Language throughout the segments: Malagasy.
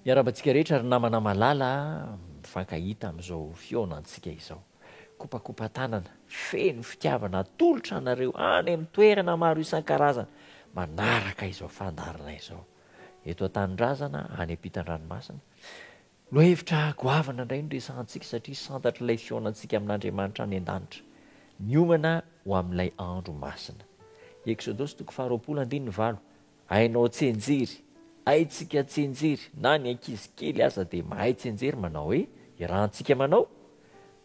Iarabantsika rehetra ary namana malala mifankahita amin'izao fionaantsika izao. Kopakopa-tanana, feno fitiavana, atolotra anareo any amin'ny toerana maro isan-karazana manaraka izao fandarina izao. Eto an-tanindrazana, any ampitan-dranomasina. Lohevitra goavana indray no resantsika satria santatra ilay fionaantsika amin'Andriamanitra any an-danitra. Miomana ho amin'ilay andro masina. Exodosy 2:9. Ainao tsenjery, haitsika tsenjery, na ny ankizy kely aza dia mahay tsenjery manao hoe irahantsika manao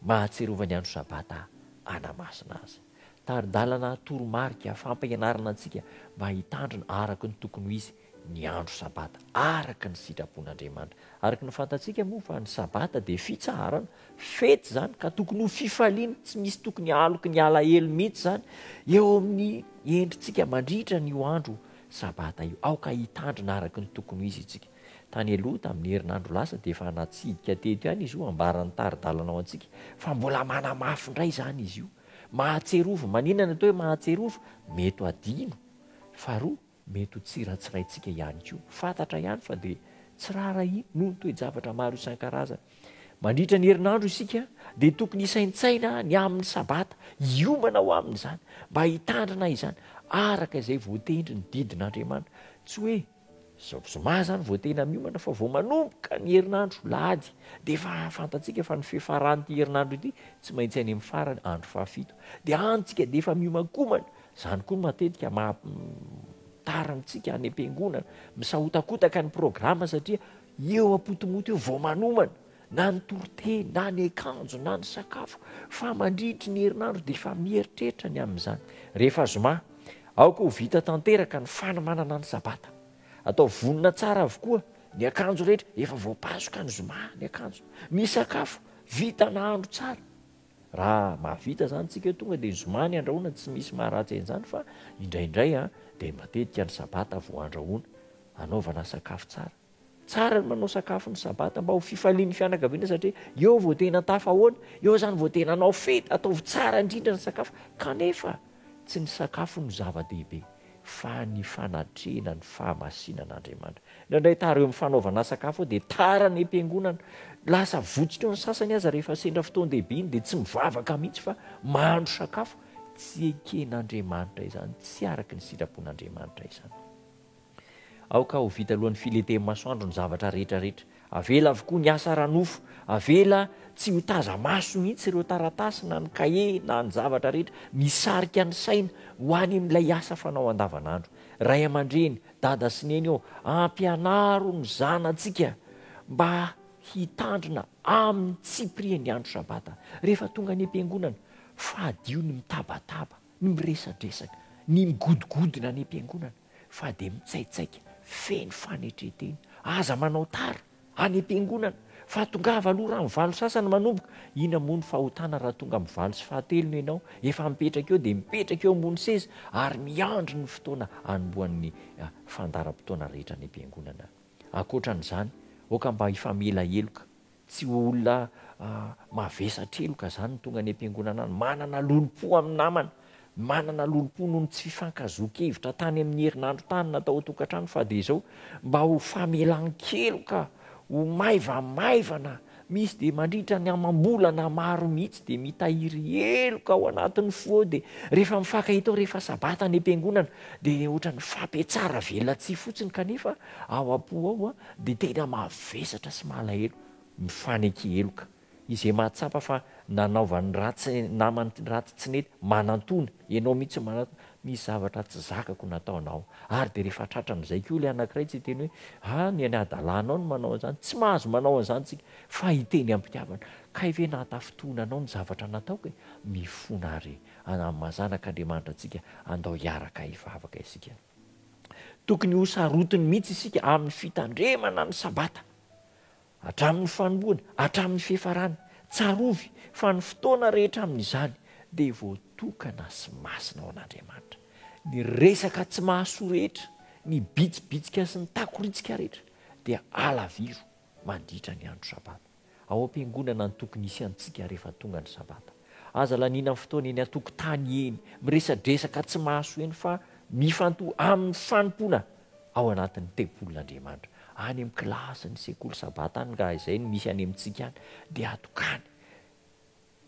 mahatserovany andro sabata anamasina azy. Taridalana toromarika fampianarana antsika mba hitandrina araka ny tokony ho izy ny andro sabata, araka ny sitrapon'Andriamanitra. Araka ny fantatsika moa fa ny sabata dia fitsarana, fety zany ka tokony ho fifaliana, tsy misy tokony aloky ny alahelo mihitsy zany eo amin'ny endritsika mandritra ny io andro sabata io, aoka hitandrina araka ny tokony ho izy itsika. Tany aloha tamin'ny herinandro lasa dia efa natsidika teto ihany izy io ambarany taridalana ao antsika, fa mbola manamafy indray zany izy io. Mahatserovo, maninana atao hoe mahatserovo, mety ho adino, faharoa mety ho tsiratsiraintsika ihany koa. Fantatra ihany fa dia tsy rara ino noho ny toe-javatra maro isan-karazana. Mandritra ny herinandro isika dia tokony hisaintsaina ny amin'ny sabata, hiomana ho amin'izany mba hitandrina izany araka izay voatendry ny didin'Andriamanitra. Tsy hoe zoma zany voatena miomana fa vao manomboka ny herinandro lahady dia efa fantatsika fa ny fiafaran'ity herinandro ity tsy maintsy any amin'ny farany andro fahafito dia antsika dia efa miomankomana. Zany koa matetika tarantsika any am-piangonana misahotakotaka ny programa satria eo apotomoto eo vao manomana na ny toroteny na ny akanjo na ny sakafo, fa mandritry ny herinandro dia efa mieritreritra ny amin'izany. Rehefa zoma aoka ho vita tanteraka ny fanamanana ny sabata, atao vonona tsara avokoa ny akanjo rehetra, efa voapasoka ny zoma ny akanjo, misy sakafo vita nahandro tsara. Raha mahavita zany tsika tonga dia zoma ny andrahoana, tsy misy maharatsy an'izany, fa indraindray dia matetika ny sabata vao andrahoana anaovana sakafo tsara. Tsara ny manao sakafo ny sabata mba ho fifalian'ny fianakaviana satria eo vao tena tafahoana, eo zany vao tena anao fety, ataovy tsara indrindra ny sakafo. Kanefa tsy ny sakafo no zava-dehibe fa ny fanatrena ny fahamasinan'Andriamanitra. Indraindray tara eo amin'ny fanaovana sakafo dia tara ny am-piangonana, lasa votsitra eo ny sasany aza rehefa sendra fotoan-dehibe iny dia tsy mivavaka mihitsy fa mahandro sakafo. Tsy eken'Andriamanitra izany, tsy araka ny sitrapon'Andriamanitra izany. Aoka ho vita alohan'ny filenten'ny masoandro ny zavatra rehetrarehetra. Avela avokoa ny asa ranofo, avela tsy ho taza maso mihitsy ireo taratasy na ny kahie na ny zavatra rehetra misarika ny saina ho any amin'ilay asa fanao andavanandro. Ray aman-dreny, dada sy neny eo, ampianaro ny zanantsika mba hitandrina amin'ny tsipirian'ny andro sabata. Rehefa tonga ny am-piangonana, fahadio ny mitabataba, ny miresadresaka, ny migodigodina ny am-piangonana, fa dia mitsaitsaika, feno fanetreteny, aza manao tara any am-piangonana, fa tongava aloha raha mivalo sasany manomboka, ina moa ny fahotana raha tonga mivalo sy fahatelony ianao, efa mipetraka eo dia mipetraka eo ambony seza ary miandro ny fotoana anomboan'ny fandaram-potoana rehetra ny am-piangonana. Ankoatran'izany, oka mba hifamela heloka, tsy olona mavesatreloka zany tonga ny am-piangonana, manana lolompo amin'ny namana, manana lolompo noho ny tsy fifankazoan-kevitra tany amin'ny herinandro tany natao tokantrano, fa dia izao mba ho famelan-keloka, ho maivamaivana. Misy dia mandritra ny amam-bolana maro mihitsy dia mitahiry heloka ao anatin'ny fo, dia rehefa mifankahita ao rehefa sabata ny am-piangonana dia ohatra ny fampiatsara velatsihy fotsiny, kanefa ao am-po ao dia tena mavesatra sy malahelo, mifaneky heloka. Izay mahatsapa fa nanaovany ratsy namany ratsy tsy nety, manantona ianao mihitsy manantona, misy zavatra tsy zakako nataonao. Ary dia rehefa tratran'izay koa ilay anankiray tsy hiteny hoe ny any adalanao no manao an'izany, tsy mahazo manao an'izany tsika, fa hiteny am-pitiavana, kay ve nahatafitonana anao ny zavatra nataoko, mifona ary mazanak'Andriamanitra antsika andao hiaraka hivavaka isika. Tokony ho sarotiny mihitsy isika amin'ny fitandremana ny sabata, hatramin'ny fanomboana, hatramin'ny fiafarana. Tsarovy fa ny fotoana rehetra amin'izany dia voatokana sy masina ao an'Andriamanitra. Ny resaka tsy mahasoa rehetra, ny bitsibitsika sy ny takoritsika rehetra dia alaviro mandritra ny andro sabata. Ao am-piangonana ny tokony hisy antsika rehefa tonga ny sabata. Aza lanina ny fotoana eny atokotany eny, miresadresaka tsy mahasoa eny, fa mifantoha amin'ny fanompona ao anatin'ny tempolin'Andriamanitra, any amin'ny kilasy ny sekoly sabata any ka izay no misy any amintsika any dia atokany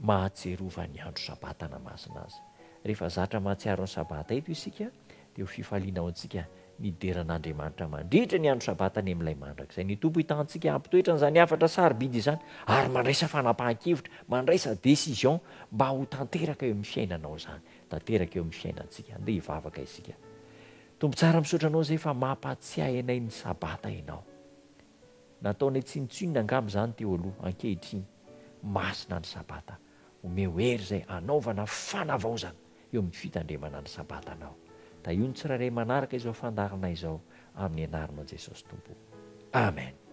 mahatserovany andro sabata na masina azy. Rehefa zatra mahatsiaro ny sabata eto isika dia ho fifaliana ao antsika nideran'Andriamanitra mandritra ny andro sabata ny amin'ilay mandrakizay. Ny tompo hitantsika ampitoetra n'izany hafatra sarobidy izany ary mandraisa fanapahan-kevitra, mandraisa décision mba ho tanteraka eo amin'ny fiainanao izany, tanteraka eo amin'ny fiainantsika. Andeha hivavaka isika. Tompo tsara misaotra anao izay fa mampatsiahy anay ny sabata ianao. Nataonay tsinitsinona angamba izany teo aloha, ankehitriny masina ny sabata. Omeo hery izay anaovana fanavaozana eo amin'ny fitandremana ny sabatanao. Da io ny tsirairay manaraka izao fandarana izao amin'ny anaranao Jesosy Tompo. Amen.